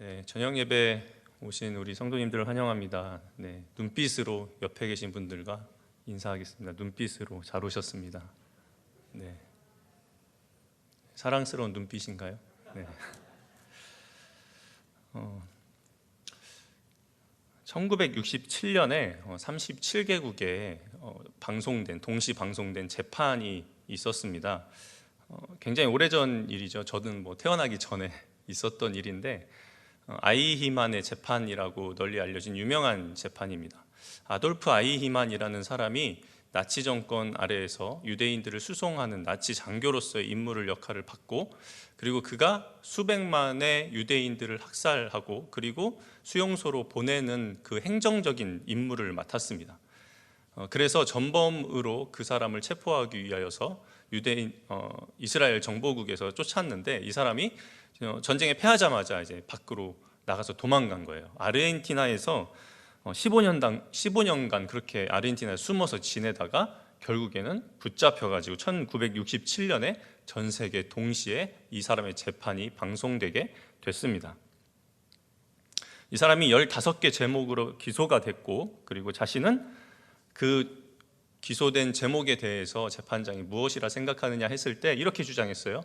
네, 저녁 예배 오신 우리 성도님들을 환영합니다. 네, 눈빛으로 옆에 계신 분들과 인사하겠습니다. 눈빛으로 잘 오셨습니다. 네, 사랑스러운 눈빛인가요? 네. 1967년에 37개국에 동시 방송된 재판이 있었습니다. 굉장히 오래전 일이죠. 저는 태어나기 전에 있었던 일인데 아이히만의 재판이라고 널리 알려진 유명한 재판입니다. 아돌프 아이히만이라는 사람이 나치 정권 아래에서 유대인들을 수송하는 나치 장교로서의 역할을 받고, 그리고 그가 수백만의 유대인들을 학살하고 그리고 수용소로 보내는 그 행정적인 임무를 맡았습니다. 그래서 전범으로 그 사람을 체포하기 위하여서 이스라엘 정보국에서 쫓았는데, 이 사람이 전쟁에 패하자마자 이제 밖으로 나가서 도망간 거예요. 아르헨티나에서 15년간 그렇게 아르헨티나에 숨어서 지내다가 결국에는 붙잡혀가지고 1967년에 전 세계 동시에 이 사람의 재판이 방송되게 됐습니다. 이 사람이 15개 제목으로 기소가 됐고, 그리고 자신은 그 기소된 제목에 대해서 재판장이 무엇이라 생각하느냐 했을 때 이렇게 주장했어요.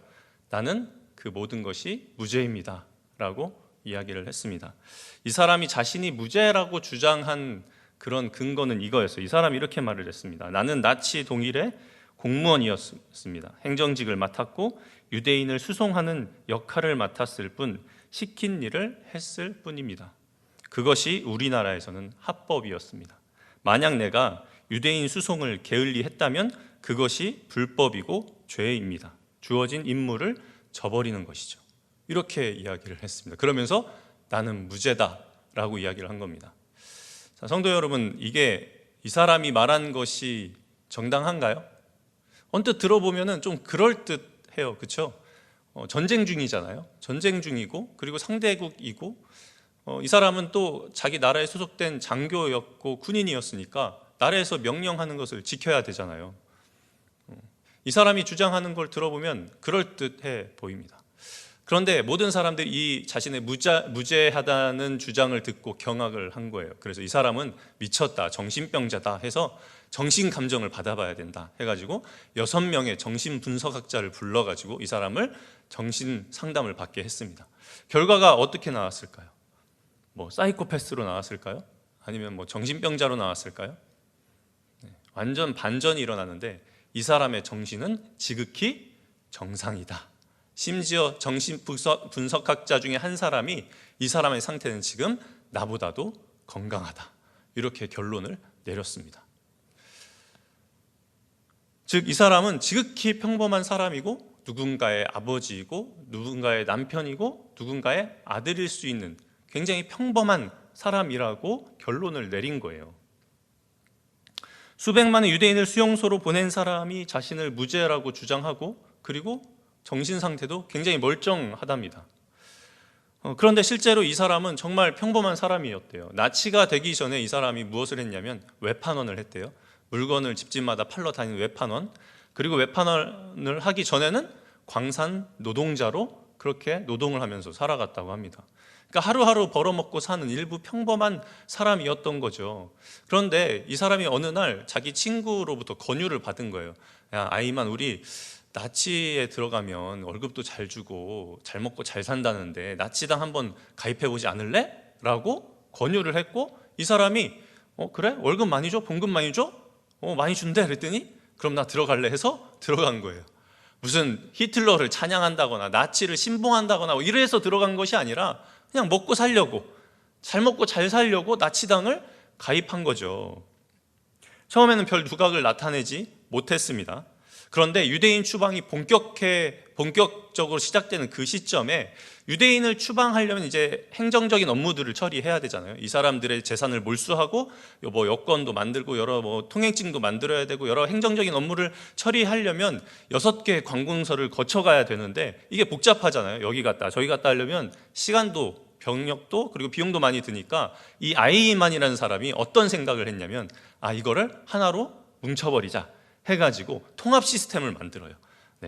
나는 그 모든 것이 무죄입니다 라고 이야기를 했습니다. 이 사람이 자신이 무죄라고 주장한 그런 근거는 이거였어요. 이 사람이 이렇게 말을 했습니다. 나는 나치 동일의 공무원이었습니다. 행정직을 맡았고 유대인을 수송하는 역할을 맡았을 뿐 시킨 일을 했을 뿐입니다. 그것이 우리나라에서는 합법이었습니다. 만약 내가 유대인 수송을 게을리했다면 그것이 불법이고 죄입니다. 주어진 임무를 저버리는 것이죠. 이렇게 이야기를 했습니다. 그러면서 나는 무죄다라고 이야기를 한 겁니다. 자, 성도 여러분, 이 사람이 말한 것이 정당한가요? 언뜻 들어보면은 좀 그럴듯해요. 그렇죠? 전쟁 중이잖아요. 전쟁 중이고 그리고 상대국이고, 이 사람은 또 자기 나라에 소속된 장교였고 군인이었으니까 나라에서 명령하는 것을 지켜야 되잖아요. 이 사람이 주장하는 걸 들어보면 그럴듯해 보입니다. 그런데 모든 사람들이 이 자신의 무죄하다는 주장을 듣고 경악을 한 거예요. 그래서 이 사람은 미쳤다, 정신병자다 해서 정신감정을 받아봐야 된다 해가지고 6명의 정신분석학자를 불러가지고 이 사람을 정신 상담을 받게 했습니다. 결과가 어떻게 나왔을까요? 사이코패스로 나왔을까요? 아니면 정신병자로 나왔을까요? 완전 반전이 일어나는데 이 사람의 정신은 지극히 정상이다. 심지어 정신분석학자 중에 한 사람이 이 사람의 상태는 지금 나보다도 건강하다, 이렇게 결론을 내렸습니다. 즉, 이 사람은 지극히 평범한 사람이고 누군가의 아버지이고 누군가의 남편이고 누군가의 아들일 수 있는 굉장히 평범한 사람이라고 결론을 내린 거예요. 수백만의 유대인을 수용소로 보낸 사람이 자신을 무죄라고 주장하고 그리고 정신 상태도 굉장히 멀쩡하답니다. 그런데 실제로 이 사람은 정말 평범한 사람이었대요. 나치가 되기 전에 이 사람이 무엇을 했냐면 외판원을 했대요. 물건을 집집마다 팔러 다니는 외판원, 그리고 외판원을 하기 전에는 광산 노동자로 그렇게 노동을 하면서 살아갔다고 합니다. 그러니까 하루하루 벌어먹고 사는 일부 평범한 사람이었던 거죠. 그런데 이 사람이 어느 날 자기 친구로부터 권유를 받은 거예요. 야, 아이만, 우리 나치에 들어가면 월급도 잘 주고 잘 먹고 잘 산다는데 나치당 한번 가입해보지 않을래? 라고 권유를 했고, 이 사람이 그래? 월급 많이 줘? 봉급 많이 줘? 많이 준대? 그랬더니 그럼 나 들어갈래 해서 들어간 거예요. 무슨 히틀러를 찬양한다거나 나치를 신봉한다거나 이래서 들어간 것이 아니라 그냥 먹고 살려고, 잘 먹고 잘 살려고 나치당을 가입한 거죠. 처음에는 별 두각을 나타내지 못했습니다. 그런데 유대인 추방이 본격적으로 시작되는 그 시점에 유대인을 추방하려면 이제 행정적인 업무들을 처리해야 되잖아요. 이 사람들의 재산을 몰수하고 여권도 만들고 여러 통행증도 만들어야 되고 여러 행정적인 업무를 처리하려면 6개의 관공서를 거쳐가야 되는데 이게 복잡하잖아요. 여기 갔다 저기 갔다 하려면 시간도 병력도 그리고 비용도 많이 드니까 이 아이만이라는 사람이 어떤 생각을 했냐면 이거를 하나로 뭉쳐버리자 해가지고 통합 시스템을 만들어요.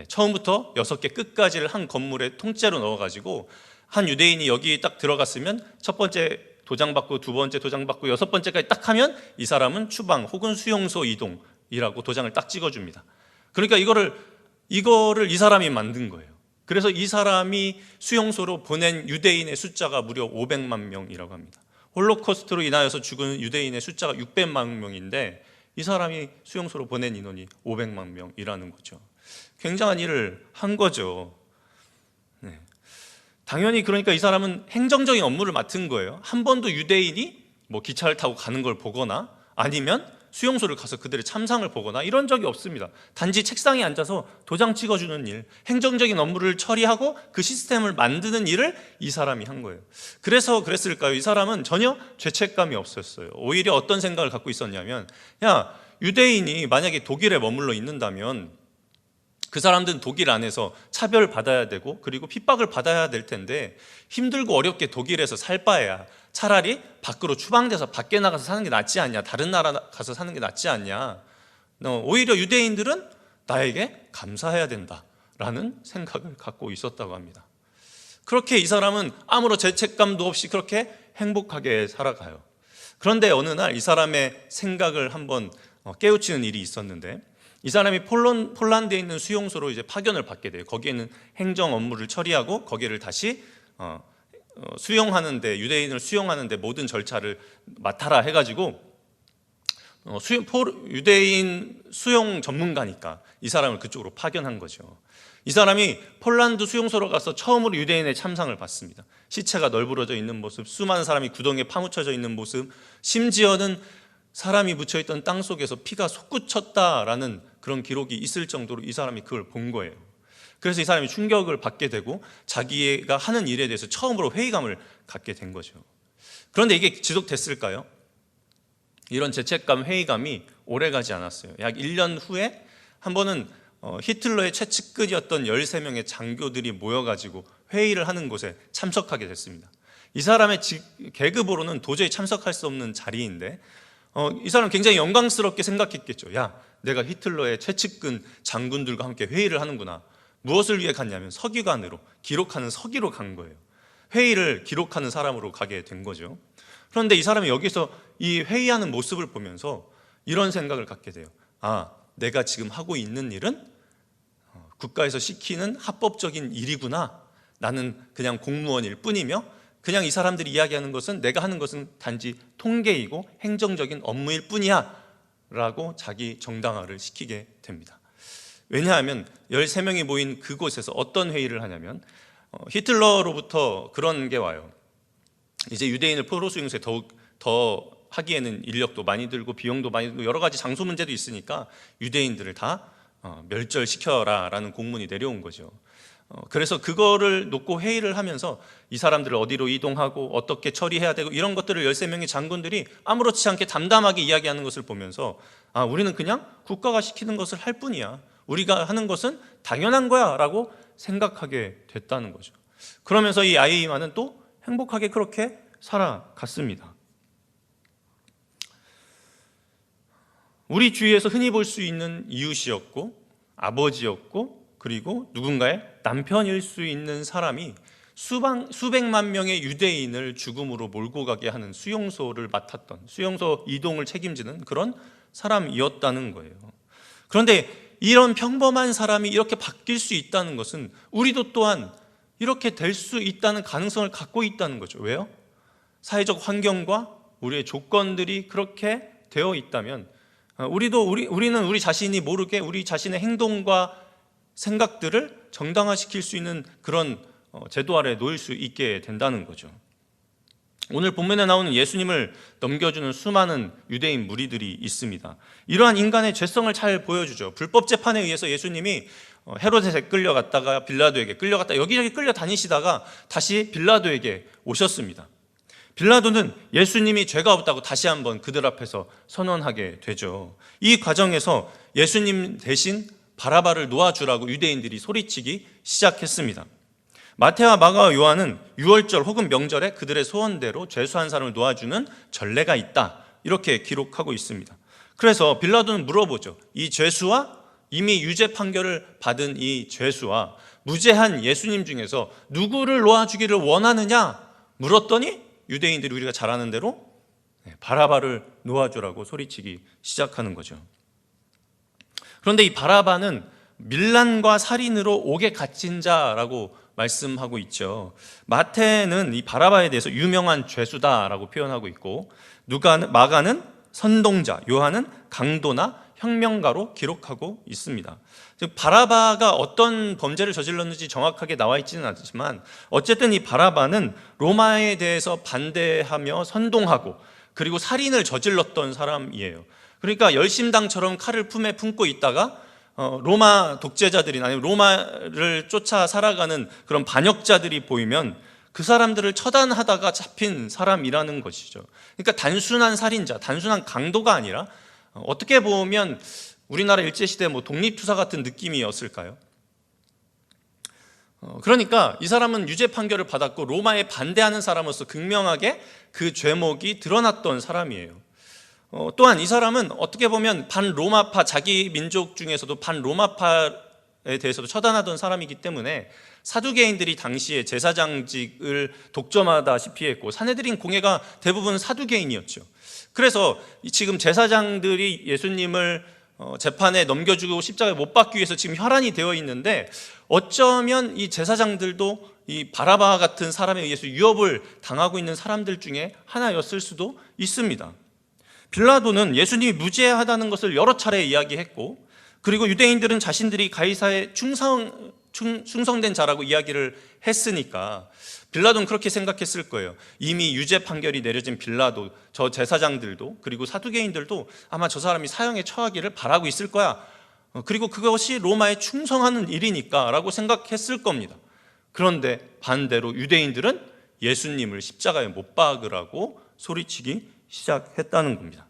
처음부터 6개 끝까지를 한 건물에 통째로 넣어가지고 한 유대인이 여기 딱 들어갔으면 첫 번째 도장 받고 두 번째 도장 받고 여섯 번째까지 딱 하면 이 사람은 추방 혹은 수용소 이동이라고 도장을 딱 찍어줍니다. 그러니까 이거를 이 사람이 만든 거예요. 그래서 이 사람이 수용소로 보낸 유대인의 숫자가 무려 500만 명이라고 합니다. 홀로코스트로 인하여서 죽은 유대인의 숫자가 600만 명인데 이 사람이 수용소로 보낸 인원이 500만 명이라는 거죠. 굉장한 일을 한 거죠. 네. 당연히 그러니까 이 사람은 행정적인 업무를 맡은 거예요. 한 번도 유대인이 뭐 기차를 타고 가는 걸 보거나 아니면 수용소를 가서 그들의 참상을 보거나 이런 적이 없습니다. 단지 책상에 앉아서 도장 찍어주는 일, 행정적인 업무를 처리하고 그 시스템을 만드는 일을 이 사람이 한 거예요. 그래서 그랬을까요? 이 사람은 전혀 죄책감이 없었어요. 오히려 어떤 생각을 갖고 있었냐면, 야, 유대인이 만약에 독일에 머물러 있는다면 그 사람들은 독일 안에서 차별받아야 되고 그리고 핍박을 받아야 될 텐데 힘들고 어렵게 독일에서 살 바에야 차라리 밖으로 추방돼서 밖에 나가서 사는 게 낫지 않냐, 다른 나라 가서 사는 게 낫지 않냐, 오히려 유대인들은 나에게 감사해야 된다라는 생각을 갖고 있었다고 합니다. 그렇게 이 사람은 아무런 죄책감도 없이 그렇게 행복하게 살아가요. 그런데 어느 날 이 사람의 생각을 한번 깨우치는 일이 있었는데, 이 사람이 폴란드에 있는 수용소로 이제 파견을 받게 돼요. 거기에는 행정 업무를 처리하고 거기를 다시 수용하는데, 유대인을 수용하는데 모든 절차를 맡아라 해가지고 유대인 수용 전문가니까 이 사람을 그쪽으로 파견한 거죠. 이 사람이 폴란드 수용소로 가서 처음으로 유대인의 참상을 봤습니다. 시체가 널브러져 있는 모습, 수많은 사람이 구덩이에 파묻혀져 있는 모습, 심지어는 사람이 묻혀있던 땅 속에서 피가 솟구쳤다라는 그런 기록이 있을 정도로 이 사람이 그걸 본 거예요. 그래서 이 사람이 충격을 받게 되고 자기가 하는 일에 대해서 처음으로 회의감을 갖게 된 거죠. 그런데 이게 지속됐을까요? 이런 죄책감, 회의감이 오래가지 않았어요. 약 1년 후에 한 번은 히틀러의 최측근이었던 13명의 장교들이 모여가지고 회의를 하는 곳에 참석하게 됐습니다. 이 사람의 계급으로는 도저히 참석할 수 없는 자리인데 이 사람 굉장히 영광스럽게 생각했겠죠. 야, 내가 히틀러의 최측근 장군들과 함께 회의를 하는구나. 무엇을 위해 갔냐면 서기관으로, 기록하는 서기로 간 거예요. 회의를 기록하는 사람으로 가게 된 거죠. 그런데 이 사람이 여기서 이 회의하는 모습을 보면서 이런 생각을 갖게 돼요. 아, 내가 지금 하고 있는 일은 국가에서 시키는 합법적인 일이구나. 나는 그냥 공무원일 뿐이며 그냥 이 사람들이 이야기하는 것은, 내가 하는 것은 단지 통계이고 행정적인 업무일 뿐이야 라고 자기 정당화를 시키게 됩니다. 왜냐하면 13명이 모인 그곳에서 어떤 회의를 하냐면 히틀러로부터 그런 게 와요. 이제 유대인을 포로 수용소에 더 하기에는 인력도 많이 들고 비용도 많이 들고 여러 가지 장소 문제도 있으니까 유대인들을 다 멸절시켜라 라는 공문이 내려온 거죠. 그래서 그거를 놓고 회의를 하면서 이 사람들을 어디로 이동하고 어떻게 처리해야 되고 이런 것들을 13명의 장군들이 아무렇지 않게 담담하게 이야기하는 것을 보면서, 아, 우리는 그냥 국가가 시키는 것을 할 뿐이야, 우리가 하는 것은 당연한 거야 라고 생각하게 됐다는 거죠. 그러면서 이 아이만은 또 행복하게 그렇게 살아갔습니다. 우리 주위에서 흔히 볼 수 있는 이웃이었고 아버지였고 그리고 누군가의 남편일 수 있는 사람이 수백만 명의 유대인을 죽음으로 몰고 가게 하는 수용소를 맡았던, 수용소 이동을 책임지는 그런 사람이었다는 거예요. 그런데 이런 평범한 사람이 이렇게 바뀔 수 있다는 것은 우리도 또한 이렇게 될 수 있다는 가능성을 갖고 있다는 거죠. 왜요? 사회적 환경과 우리의 조건들이 그렇게 되어 있다면 우리는 우리 자신이 모르게 우리 자신의 행동과 생각들을 정당화시킬 수 있는 그런 제도 아래에 놓일 수 있게 된다는 거죠. 오늘 본문에 나오는 예수님을 넘겨주는 수많은 유대인 무리들이 있습니다. 이러한 인간의 죄성을 잘 보여주죠. 불법 재판에 의해서 예수님이 헤롯에 끌려갔다가 빌라도에게 끌려갔다 여기저기 끌려다니시다가 다시 빌라도에게 오셨습니다. 빌라도는 예수님이 죄가 없다고 다시 한번 그들 앞에서 선언하게 되죠. 이 과정에서 예수님 대신 바라바를 놓아주라고 유대인들이 소리치기 시작했습니다. 마태와 마가와 요한은 유월절 혹은 명절에 그들의 소원대로 죄수한 사람을 놓아주는 전례가 있다, 이렇게 기록하고 있습니다. 그래서 빌라도는 물어보죠. 이 죄수와 이미 유죄 판결을 받은 이 죄수와 무죄한 예수님 중에서 누구를 놓아주기를 원하느냐 물었더니 유대인들이 우리가 잘 아는 대로 바라바를 놓아주라고 소리치기 시작하는 거죠. 그런데 이 바라바는 밀란과 살인으로 옥에 갇힌 자라고 말씀하고 있죠. 마태는 이 바라바에 대해서 유명한 죄수다라고 표현하고 있고, 마가는 선동자, 요한은 강도나 혁명가로 기록하고 있습니다. 즉 바라바가 어떤 범죄를 저질렀는지 정확하게 나와 있지는 않지만 어쨌든 이 바라바는 로마에 대해서 반대하며 선동하고 그리고 살인을 저질렀던 사람이에요. 그러니까 열심당처럼 칼을 품에 품고 있다가 로마 독재자들이나 아니면 로마를 쫓아 살아가는 그런 반역자들이 보이면 그 사람들을 처단하다가 잡힌 사람이라는 것이죠. 그러니까 단순한 살인자, 단순한 강도가 아니라 어떻게 보면 우리나라 일제시대 독립투사 같은 느낌이었을까요? 그러니까 이 사람은 유죄 판결을 받았고 로마에 반대하는 사람으로서 극명하게 그 죄목이 드러났던 사람이에요. 또한 이 사람은 어떻게 보면 반로마파, 자기 민족 중에서도 반로마파에 대해서도 처단하던 사람이기 때문에 사두개인들이 당시에 제사장직을 독점하다시피 했고 사내들인 공회가 대부분 사두개인이었죠. 그래서 지금 제사장들이 예수님을 재판에 넘겨주고 십자가에 못 박기 위해서 지금 혈안이 되어 있는데 어쩌면 이 제사장들도 이 바라바 같은 사람에 의해서 유업을 당하고 있는 사람들 중에 하나였을 수도 있습니다. 빌라도는 예수님이 무죄하다는 것을 여러 차례 이야기했고, 그리고 유대인들은 자신들이 가이사에 충성된 자라고 이야기를 했으니까 빌라도는 그렇게 생각했을 거예요. 이미 유죄 판결이 내려진 빌라도, 저 제사장들도 그리고 사두개인들도 아마 저 사람이 사형에 처하기를 바라고 있을 거야. 그리고 그것이 로마에 충성하는 일이니까 라고 생각했을 겁니다. 그런데 반대로 유대인들은 예수님을 십자가에 못 박으라고 소리치기 시작했다는 겁니다.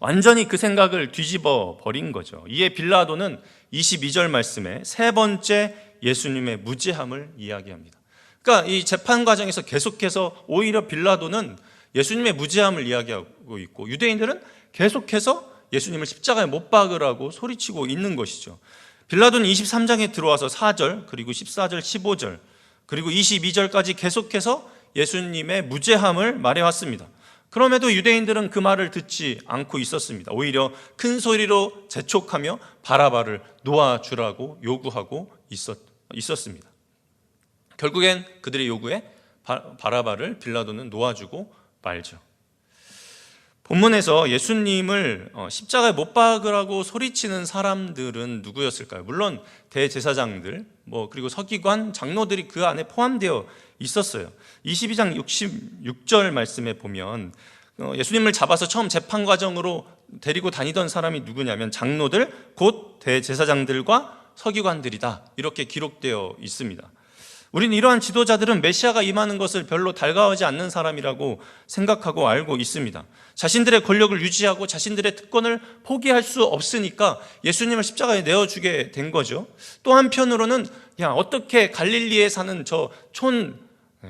완전히 그 생각을 뒤집어 버린 거죠. 이에 빌라도는 22절 말씀에 세 번째 예수님의 무죄함을 이야기합니다. 그러니까 이 재판 과정에서 계속해서 오히려 빌라도는 예수님의 무죄함을 이야기하고 있고 유대인들은 계속해서 예수님을 십자가에 못 박으라고 소리치고 있는 것이죠. 빌라도는 23장에 들어와서 4절 그리고 14절 15절 그리고 22절까지 계속해서 예수님의 무죄함을 말해왔습니다. 그럼에도 유대인들은 그 말을 듣지 않고 있었습니다. 오히려 큰 소리로 재촉하며 바라바를 놓아주라고 요구하고 있었습니다. 결국엔 그들의 요구에 바라바를 빌라도는 놓아주고 말죠. 본문에서 예수님을 십자가에 못 박으라고 소리치는 사람들은 누구였을까요? 물론 대제사장들, 그리고 서기관, 장로들이 그 안에 포함되어 있었어요. 22장 66절 말씀에 보면 예수님을 잡아서 처음 재판 과정으로 데리고 다니던 사람이 누구냐면 장로들, 곧 대제사장들과 서기관들이다. 이렇게 기록되어 있습니다. 우리는 이러한 지도자들은 메시아가 임하는 것을 별로 달가워하지 않는 사람이라고 생각하고 알고 있습니다. 자신들의 권력을 유지하고 자신들의 특권을 포기할 수 없으니까 예수님을 십자가에 내어주게 된 거죠. 또 한편으로는 어떻게 갈릴리에 사는 저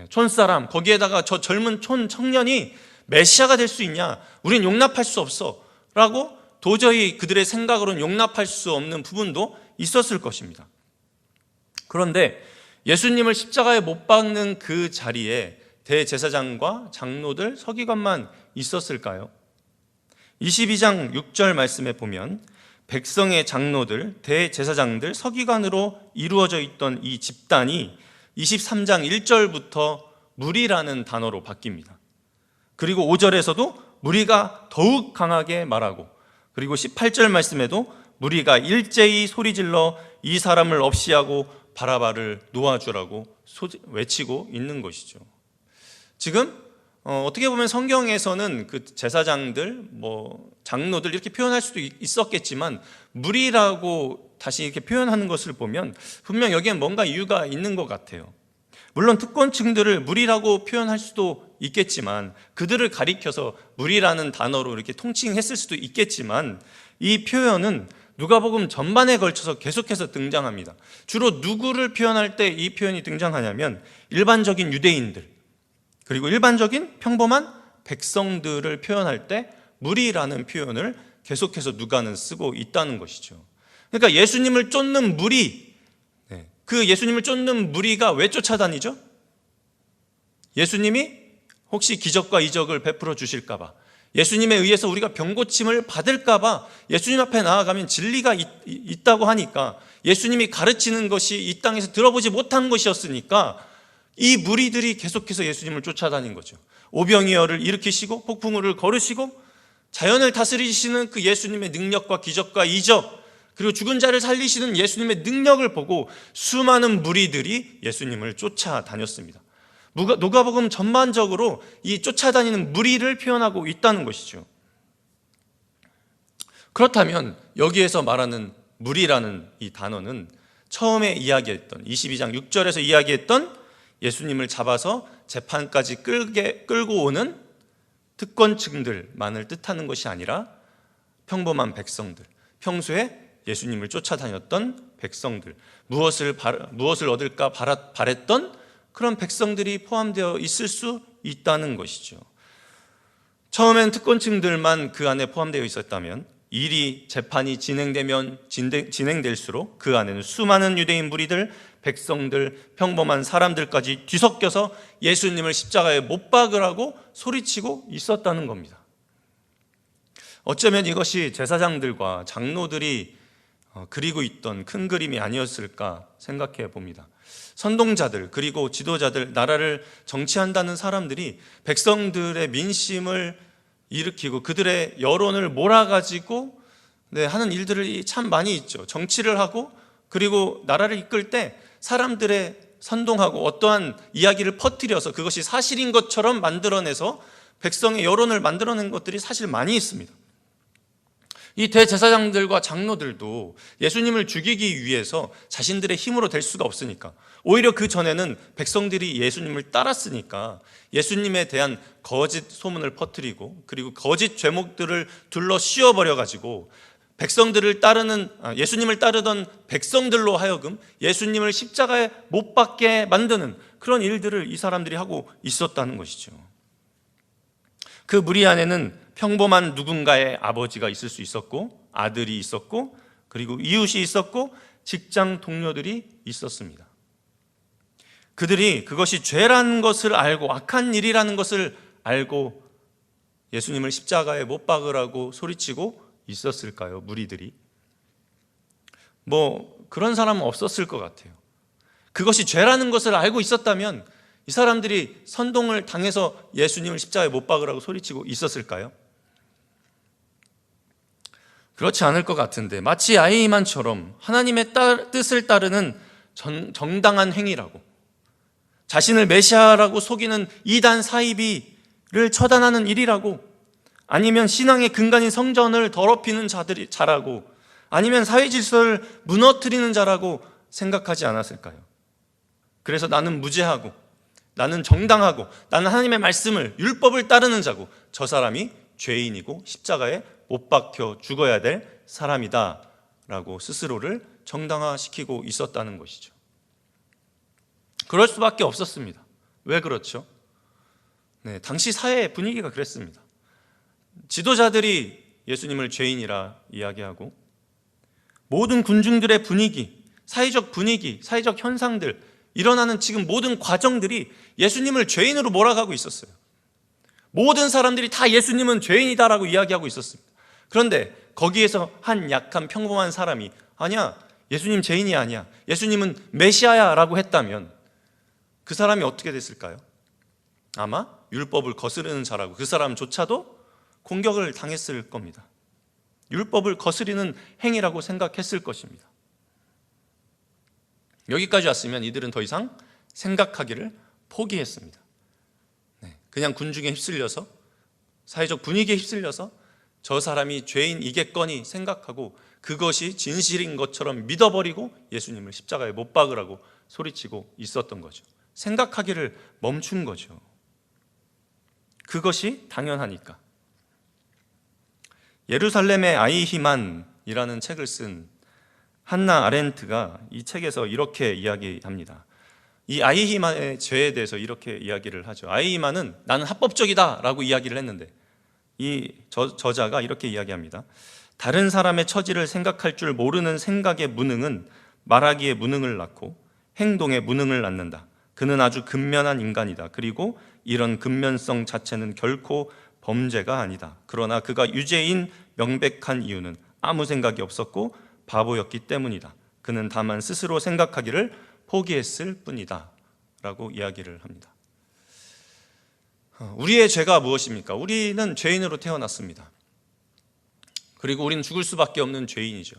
촌사람, 거기에다가 저 젊은 촌 청년이 메시아가 될 수 있냐? 우린 용납할 수 없어 라고 도저히 그들의 생각으로는 용납할 수 없는 부분도 있었을 것입니다. 그런데 예수님을 십자가에 못 박는 그 자리에 대제사장과 장로들, 서기관만 있었을까요? 22장 6절 말씀에 보면 백성의 장로들, 대제사장들, 서기관으로 이루어져 있던 이 집단이 23장 1절부터 무리라는 단어로 바뀝니다. 그리고 5절에서도 무리가 더욱 강하게 말하고, 그리고 18절 말씀에도 무리가 일제히 소리질러 이 사람을 없이하고 바라바를 놓아주라고 외치고 있는 것이죠. 지금 어떻게 보면 성경에서는 그 제사장들, 장로들 이렇게 표현할 수도 있었겠지만 무리라고 다시 이렇게 표현하는 것을 보면 분명 여기엔 뭔가 이유가 있는 것 같아요. 물론 특권층들을 무리라고 표현할 수도 있겠지만 그들을 가리켜서 무리라는 단어로 이렇게 통칭했을 수도 있겠지만 이 표현은 누가복음 전반에 걸쳐서 계속해서 등장합니다. 주로 누구를 표현할 때 이 표현이 등장하냐면 일반적인 유대인들, 그리고 일반적인 평범한 백성들을 표현할 때 무리라는 표현을 계속해서 누가는 쓰고 있다는 것이죠. 그러니까 예수님을 쫓는 무리, 그 예수님을 쫓는 무리가 왜 쫓아다니죠? 예수님이 혹시 기적과 이적을 베풀어 주실까 봐, 예수님에 의해서 우리가 병고침을 받을까 봐, 예수님 앞에 나아가면 진리가 있다고 하니까, 예수님이 가르치는 것이 이 땅에서 들어보지 못한 것이었으니까 이 무리들이 계속해서 예수님을 쫓아다닌 거죠. 오병이어를 일으키시고 폭풍우를 거르시고 자연을 다스리시는 그 예수님의 능력과 기적과 이적, 그리고 죽은 자를 살리시는 예수님의 능력을 보고 수많은 무리들이 예수님을 쫓아다녔습니다. 누가복음 전반적으로 이 쫓아다니는 무리를 표현하고 있다는 것이죠. 그렇다면 여기에서 말하는 무리라는 이 단어는 처음에 이야기했던 22장 6절에서 이야기했던 예수님을 잡아서 재판까지 끌고 오는 특권층들만을 뜻하는 것이 아니라 평범한 백성들, 평소에 예수님을 쫓아다녔던 백성들, 무엇을 얻을까 바랬던 그런 백성들이 포함되어 있을 수 있다는 것이죠. 처음엔 특권층들만 그 안에 포함되어 있었다면 재판이 진행될수록 그 안에는 수많은 유대인 무리들, 백성들, 평범한 사람들까지 뒤섞여서 예수님을 십자가에 못 박으라고 소리치고 있었다는 겁니다. 어쩌면 이것이 제사장들과 장로들이 그리고 있던 큰 그림이 아니었을까 생각해 봅니다. 선동자들, 그리고 지도자들, 나라를 정치한다는 사람들이 백성들의 민심을 일으키고 그들의 여론을 몰아가지고 하는 일들이 참 많이 있죠. 정치를 하고 그리고 나라를 이끌 때 사람들의 선동하고 어떠한 이야기를 퍼뜨려서 그것이 사실인 것처럼 만들어내서 백성의 여론을 만들어낸 것들이 사실 많이 있습니다. 이 대제사장들과 장로들도 예수님을 죽이기 위해서 자신들의 힘으로 될 수가 없으니까, 오히려 그 전에는 백성들이 예수님을 따랐으니까 예수님에 대한 거짓 소문을 퍼뜨리고 그리고 거짓 죄목들을 둘러 씌워버려가지고 예수님을 따르던 백성들로 하여금 예수님을 십자가에 못 박게 만드는 그런 일들을 이 사람들이 하고 있었다는 것이죠. 그 무리 안에는 평범한 누군가의 아버지가 있을 수 있었고, 아들이 있었고, 그리고 이웃이 있었고, 직장 동료들이 있었습니다. 그들이 그것이 죄라는 것을 알고 악한 일이라는 것을 알고 예수님을 십자가에 못 박으라고 소리치고 있었을까요? 무리들이 그런 사람은 없었을 것 같아요. 그것이 죄라는 것을 알고 있었다면 이 사람들이 선동을 당해서 예수님을 십자가에 못 박으라고 소리치고 있었을까요? 그렇지 않을 것 같은데, 마치 아히만처럼 하나님의 뜻을 따르는 정당한 행위라고, 자신을 메시아라고 속이는 이단 사이비를 처단하는 일이라고, 아니면 신앙의 근간인 성전을 더럽히는 자라고, 아니면 사회 질서를 무너뜨리는 자라고 생각하지 않았을까요? 그래서 나는 무죄하고, 나는 정당하고, 나는 하나님의 말씀을, 율법을 따르는 자고, 저 사람이 죄인이고 십자가에 못 박혀 죽어야 될 사람이다 라고 스스로를 정당화시키고 있었다는 것이죠. 그럴 수밖에 없었습니다. 왜 그렇죠? 당시 사회의 분위기가 그랬습니다. 지도자들이 예수님을 죄인이라 이야기하고, 모든 군중들의 분위기, 사회적 현상들, 일어나는 지금 모든 과정들이 예수님을 죄인으로 몰아가고 있었어요. 모든 사람들이 다 예수님은 죄인이다라고 이야기하고 있었습니다. 그런데 거기에서 한 약한 평범한 사람이 아니야, 예수님 죄인이 아니야, 예수님은 메시아야 라고 했다면 그 사람이 어떻게 됐을까요? 아마 율법을 거스르는 자라고 그 사람조차도 공격을 당했을 겁니다. 율법을 거스리는 행위라고 생각했을 것입니다. 여기까지 왔으면 이들은 더 이상 생각하기를 포기했습니다. 그냥 군중에 휩쓸려서, 사회적 분위기에 휩쓸려서 저 사람이 죄인이겠거니 생각하고 그것이 진실인 것처럼 믿어버리고 예수님을 십자가에 못 박으라고 소리치고 있었던 거죠. 생각하기를 멈춘 거죠. 그것이 당연하니까. 예루살렘의 아이히만이라는 책을 쓴 한나 아렌트가 이 책에서 이렇게 이야기합니다. 이 아히만의 죄에 대해서 이렇게 이야기를 하죠. 아히만은 나는 합법적이다 라고 이야기를 했는데, 이 저자가 이렇게 이야기합니다. 다른 사람의 처지를 생각할 줄 모르는 생각의 무능은 말하기의 무능을 낳고 행동에 무능을 낳는다. 그는 아주 근면한 인간이다. 그리고 이런 근면성 자체는 결코 범죄가 아니다. 그러나 그가 유죄인 명백한 이유는 아무 생각이 없었고 바보였기 때문이다. 그는 다만 스스로 생각하기를 포기했을 뿐이다. 라고 이야기를 합니다. 우리의 죄가 무엇입니까? 우리는 죄인으로 태어났습니다. 그리고 우리는 죽을 수밖에 없는 죄인이죠.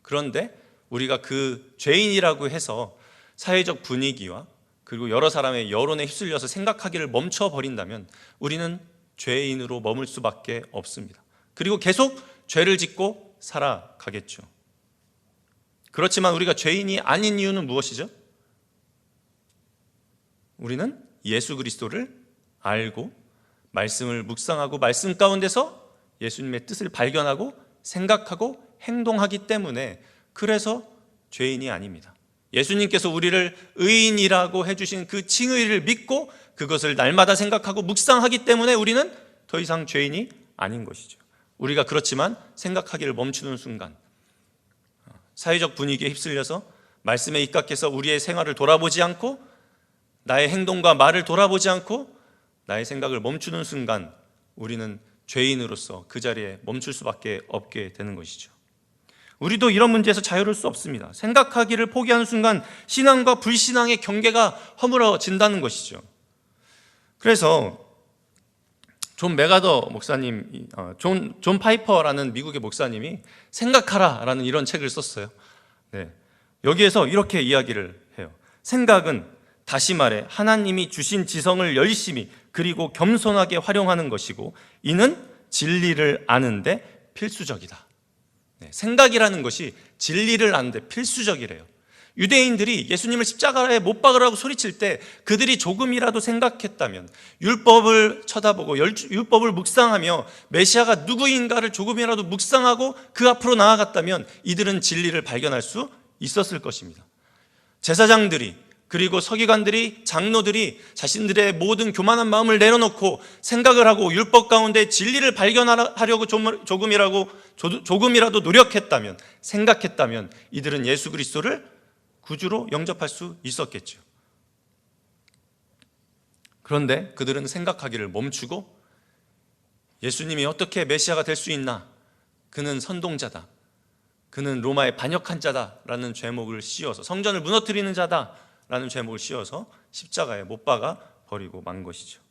그런데 우리가 그 죄인이라고 해서 사회적 분위기와 그리고 여러 사람의 여론에 휩쓸려서 생각하기를 멈춰버린다면 우리는 죄인으로 머물 수밖에 없습니다. 그리고 계속 죄를 짓고 살아가겠죠. 그렇지만 우리가 죄인이 아닌 이유는 무엇이죠? 우리는 예수 그리스도를 알고 말씀을 묵상하고 말씀 가운데서 예수님의 뜻을 발견하고 생각하고 행동하기 때문에 그래서 죄인이 아닙니다. 예수님께서 우리를 의인이라고 해주신 그 칭의를 믿고 그것을 날마다 생각하고 묵상하기 때문에 우리는 더 이상 죄인이 아닌 것이죠. 우리가 그렇지만 생각하기를 멈추는 순간 사회적 분위기에 휩쓸려서 말씀에 입각해서 우리의 생활을 돌아보지 않고 나의 행동과 말을 돌아보지 않고 나의 생각을 멈추는 순간 우리는 죄인으로서 그 자리에 멈출 수밖에 없게 되는 것이죠. 우리도 이런 문제에서 자유로울 수 없습니다. 생각하기를 포기하는 순간 신앙과 불신앙의 경계가 허물어진다는 것이죠. 그래서 존 메가더 목사님, 존 파이퍼라는 미국의 목사님이 생각하라라는 이런 책을 썼어요. 네. 여기에서 이렇게 이야기를 해요. 생각은 다시 말해 하나님이 주신 지성을 열심히 그리고 겸손하게 활용하는 것이고 이는 진리를 아는데 필수적이다. 네. 생각이라는 것이 진리를 아는데 필수적이래요. 유대인들이 예수님을 십자가에 못 박으라고 소리칠 때 그들이 조금이라도 생각했다면 율법을 쳐다보고 율법을 묵상하며 메시아가 누구인가를 조금이라도 묵상하고 그 앞으로 나아갔다면 이들은 진리를 발견할 수 있었을 것입니다. 제사장들이 그리고 서기관들이 장로들이 자신들의 모든 교만한 마음을 내려놓고 생각을 하고 율법 가운데 진리를 발견하려고 조금이라도 노력했다면 생각했다면 이들은 예수 그리스도를 구주로 영접할 수 있었겠죠. 그런데 그들은 생각하기를 멈추고 예수님이 어떻게 메시아가 될 수 있나? 그는 선동자다. 그는 로마의 반역한 자다라는 죄목을 씌워서 성전을 무너뜨리는 자다라는 죄목을 씌워서 십자가에 못 박아 버리고 만 것이죠.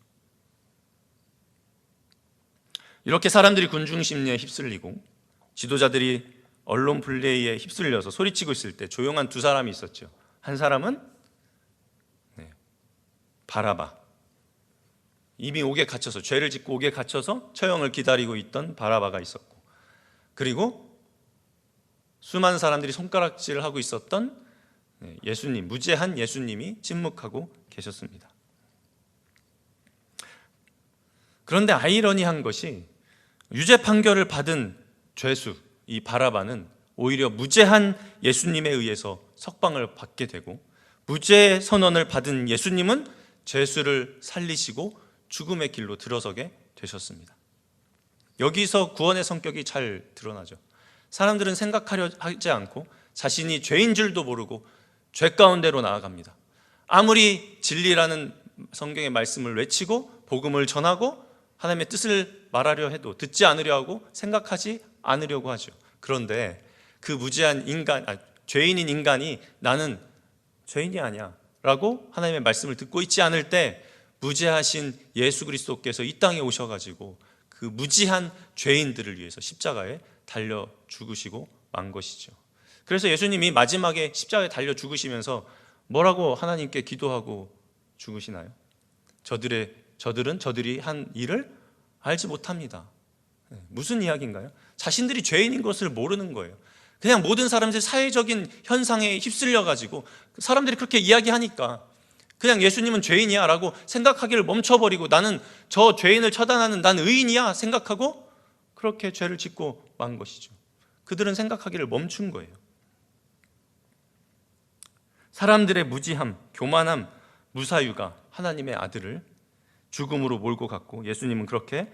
이렇게 사람들이 군중 심리에 휩쓸리고 지도자들이 언론 플레이에 휩쓸려서 소리치고 있을 때 조용한 두 사람이 있었죠. 한 사람은 바라바, 이미 옥에 갇혀서 죄를 짓고 옥에 갇혀서 처형을 기다리고 있던 바라바가 있었고, 그리고 수많은 사람들이 손가락질을 하고 있었던 예수님, 무죄한 예수님이 침묵하고 계셨습니다. 그런데 아이러니한 것이 유죄 판결을 받은 죄수 이 바라바는 오히려 무죄한 예수님에 의해서 석방을 받게 되고 무죄 선언을 받은 예수님은 죄수를 살리시고 죽음의 길로 들어서게 되셨습니다. 여기서 구원의 성격이 잘 드러나죠. 사람들은 생각하려 하지 않고 자신이 죄인 줄도 모르고 죄 가운데로 나아갑니다. 아무리 진리라는 성경의 말씀을 외치고 복음을 전하고 하나님의 뜻을 말하려 해도 듣지 않으려 하고 생각하지 않으려고 하죠. 그런데 그 무죄한 죄인인 인간이 나는 죄인이 아니야 라고 하나님의 말씀을 듣고 있지 않을 때 무죄하신 예수 그리스도께서 이 땅에 오셔가지고 그 무지한 죄인들을 위해서 십자가에 달려 죽으시고 만 것이죠. 그래서 예수님이 마지막에 십자가에 달려 죽으시면서 뭐라고 하나님께 기도하고 죽으시나요? 저들은 저들이 한 일을 알지 못합니다. 무슨 이야기인가요? 자신들이 죄인인 것을 모르는 거예요. 그냥 모든 사람들이 사회적인 현상에 휩쓸려가지고 사람들이 그렇게 이야기하니까 그냥 예수님은 죄인이야 라고 생각하기를 멈춰버리고 나는 저 죄인을 처단하는 난 의인이야 생각하고 그렇게 죄를 짓고 만 것이죠. 그들은 생각하기를 멈춘 거예요. 사람들의 무지함, 교만함, 무사유가 하나님의 아들을 죽음으로 몰고 갔고 예수님은 그렇게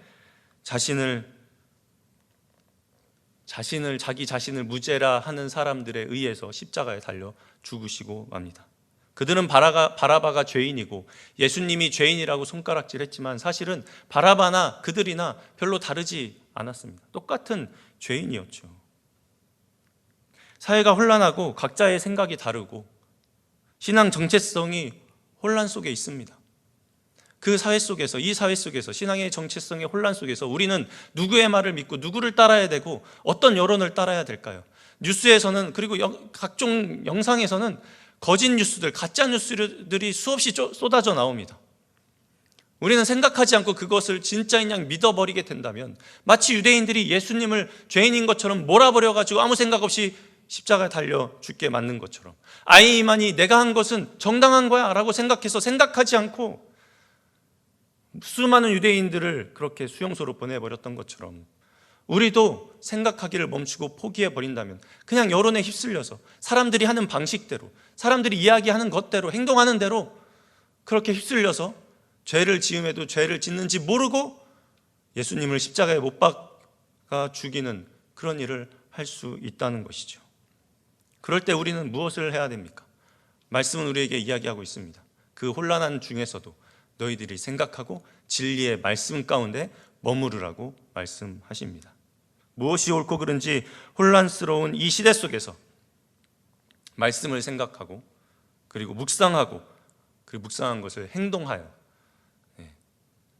자기 자신을 무죄라 하는 사람들에 의해서 십자가에 달려 죽으시고 맙니다. 그들은 바라바가 죄인이고 예수님이 죄인이라고 손가락질했지만 사실은 바라바나 그들이나 별로 다르지 않았습니다. 똑같은 죄인이었죠. 사회가 혼란하고 각자의 생각이 다르고 신앙 정체성이 혼란 속에 있습니다. 그 사회 속에서, 이 사회 속에서, 신앙의 정체성의 혼란 속에서 우리는 누구의 말을 믿고 누구를 따라야 되고 어떤 여론을 따라야 될까요? 뉴스에서는, 그리고 각종 영상에서는 거짓 뉴스들, 가짜 뉴스들이 수없이 쏟아져 나옵니다. 우리는 생각하지 않고 그것을 진짜인 양 믿어버리게 된다면 마치 유대인들이 예수님을 죄인인 것처럼 몰아버려가지고 아무 생각 없이 십자가에 달려 죽게 맞는 것처럼, 아이만이 내가 한 것은 정당한 거야 라고 생각해서 생각하지 않고 수많은 유대인들을 그렇게 수용소로 보내버렸던 것처럼 우리도 생각하기를 멈추고 포기해버린다면, 그냥 여론에 휩쓸려서 사람들이 하는 방식대로, 사람들이 이야기하는 것대로, 행동하는 대로 그렇게 휩쓸려서 죄를 지음에도 죄를 짓는지 모르고 예수님을 십자가에 못 박아 죽이는 그런 일을 할 수 있다는 것이죠. 그럴 때 우리는 무엇을 해야 됩니까? 말씀은 우리에게 이야기하고 있습니다. 그 혼란한 중에서도 너희들이 생각하고 진리의 말씀 가운데 머무르라고 말씀하십니다. 무엇이 옳고 그른지 혼란스러운 이 시대 속에서 말씀을 생각하고 그리고 묵상하고 그리고 묵상한 것을 행동하여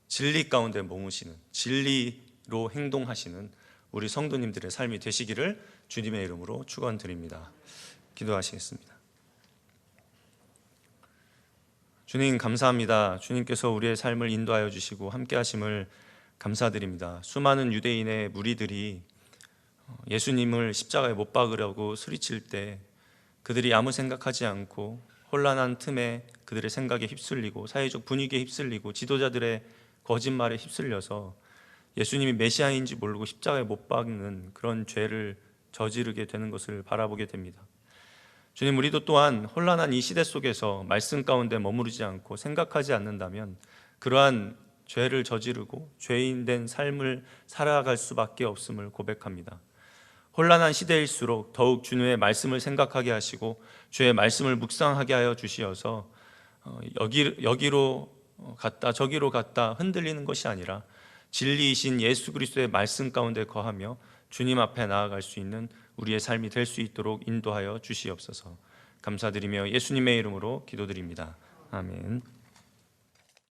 진리 가운데 머무시는, 진리로 행동하시는 우리 성도님들의 삶이 되시기를 주님의 이름으로 축원드립니다. 기도하시겠습니다. 주님 감사합니다. 주님께서 우리의 삶을 인도하여 주시고 함께 하심을 감사드립니다. 수많은 유대인의 무리들이 예수님을 십자가에 못 박으려고 소리칠 때 그들이 아무 생각하지 않고 혼란한 틈에 그들의 생각에 휩쓸리고 사회적 분위기에 휩쓸리고 지도자들의 거짓말에 휩쓸려서 예수님이 메시아인지 모르고 십자가에 못 박는 그런 죄를 저지르게 되는 것을 바라보게 됩니다. 주님, 우리도 또한 혼란한 이 시대 속에서 말씀 가운데 머무르지 않고 생각하지 않는다면 그러한 죄를 저지르고 죄인 된 삶을 살아갈 수밖에 없음을 고백합니다. 혼란한 시대일수록 더욱 주님의 말씀을 생각하게 하시고 주의 말씀을 묵상하게 하여 주시어서 여기로 갔다 저기로 갔다 흔들리는 것이 아니라 진리이신 예수 그리스도의 말씀 가운데 거하며 주님 앞에 나아갈 수 있는 우리의 삶이 될 수 있도록 인도하여 주시옵소서. 감사드리며 예수님의 이름으로 기도드립니다. 아멘.